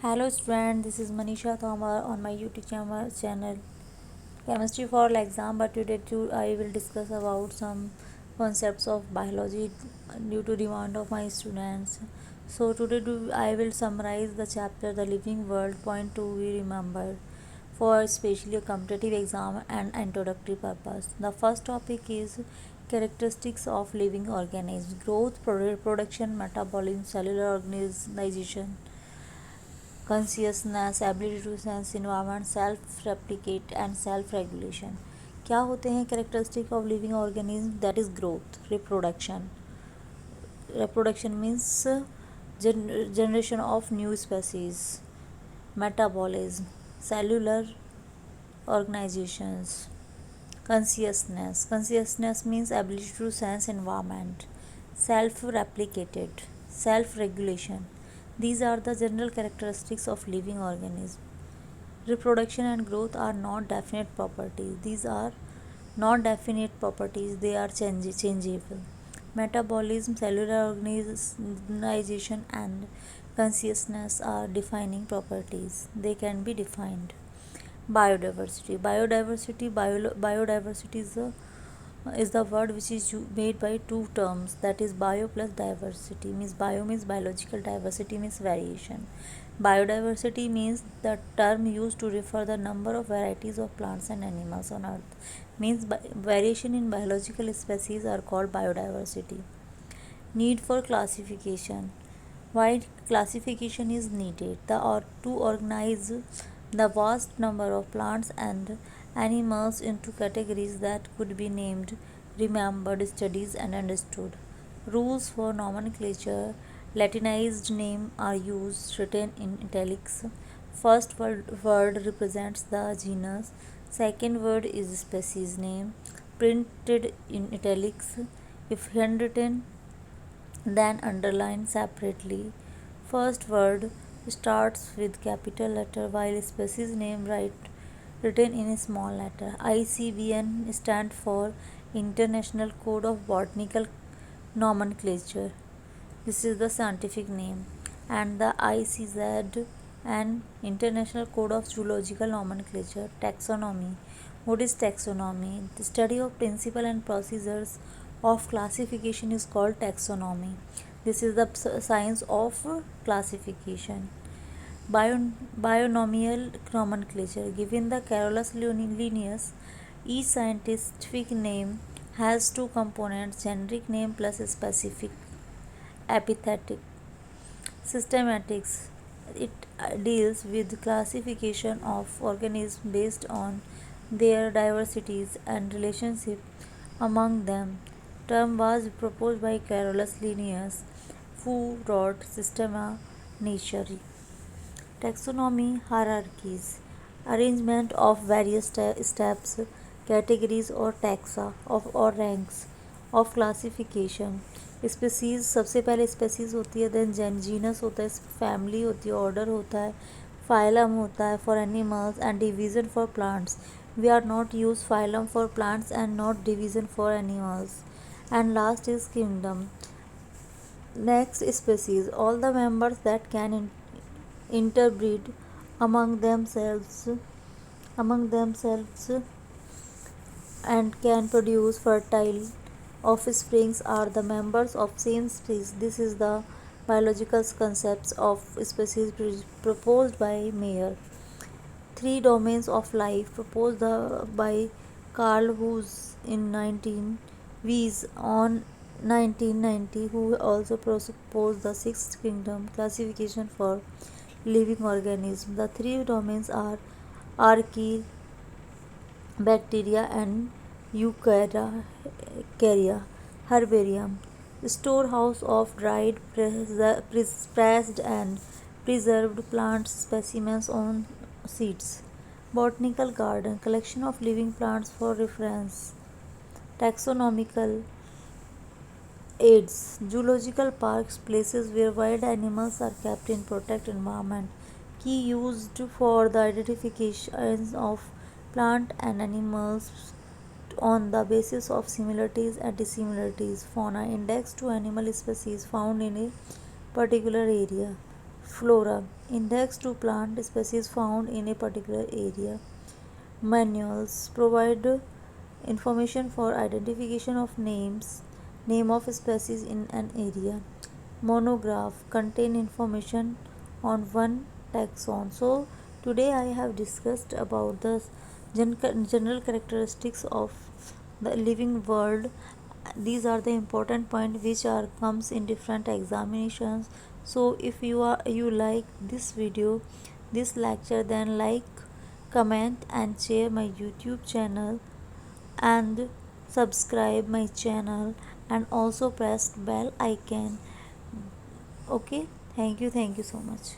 Hello student, this is Manisha Thamar on my YouTube channel Chemistry for Exam. But today too, I will discuss about some concepts of biology due to demand of my students. So I will summarize the chapter The Living World. Point 2 we remember for especially a competitive exam and introductory purpose. The first topic is characteristics of living organisms: growth, reproduction, metabolism, cellular organization, consciousness, ability to sense environment, self replicate and self regulation. क्या होते हैं characteristic of living organism? That is growth, reproduction means generation of new species, metabolism, cellular organizations, consciousness means ability to sense environment, self replicated, self regulation. These are the general characteristics of living organism. Reproduction and growth are not definite properties. These are not definite properties, they are changeable. Metabolism, cellular organization, and consciousness are defining properties. They can be defined. Biodiversity is the word which is made by two terms, that is bio plus diversity. Means bio means biological, diversity means variation. Biodiversity means the term used to refer the number of varieties of plants and animals on earth. Means variation in biological species are called biodiversity. Need for classification. Why classification is needed? To organize the vast number of plants and animals into categories that could be named, remembered, studied, and understood. Rules for nomenclature. Latinized names are used, written in italics. First word represents the genus. Second word is species name, printed in italics. If handwritten, then underlined separately. First word starts with capital letter while species name written in a small letter. ICBN stand for International Code of Botanical Nomenclature. This is the scientific name. And the ICZ and International Code of Zoological Nomenclature. Taxonomy. What is taxonomy? The study of principle and procedures of classification is called taxonomy. This is the science of classification. Bionomial nomenclature. Given the Carolus Linnaeus, each scientific name has two components: generic name plus specific epithet. Systematics. It deals with classification of organisms based on their diversities and relationship among them. Term was proposed by Carolus Linnaeus, who wrote Systema Naturae. Taxonomy hierarchies. Arrangement of various steps, categories or taxa or ranks of classification. Species, सबसे पहले species होती है, then genus होता है, family होती है, order होता है, फाइलम होता है for animals and division for plants. We are not use phylum for plants and not division for animals. And last is kingdom. Next, species. All the members that can interbreed among themselves and can produce fertile offsprings are the members of same species. This is the biological concepts of species proposed by Mayer. Three domains of life proposed by Carl Woese in 1990, who also proposed the sixth kingdom classification for living organisms. The three domains are archaea, bacteria, and eukarya. Herbarium, storehouse of dried, pressed, and preserved plant specimens on seeds. Botanical garden, collection of living plants for reference. Taxonomical aids, zoological parks, places where wild animals are kept in protected environment. Key used for the identification of plant and animals on the basis of similarities and dissimilarities. Fauna, index to animal species found in a particular area. Flora, index to plant species found in a particular area. Manuals provide information for identification of name of species in an area. Monograph contain information on one taxon. So today I have discussed about the general characteristics of the living world. These are the important points which are comes in different examinations. So if you like this video, this lecture, then like, comment and share my YouTube channel, and subscribe my channel, and also press bell icon. Okay, thank you so much.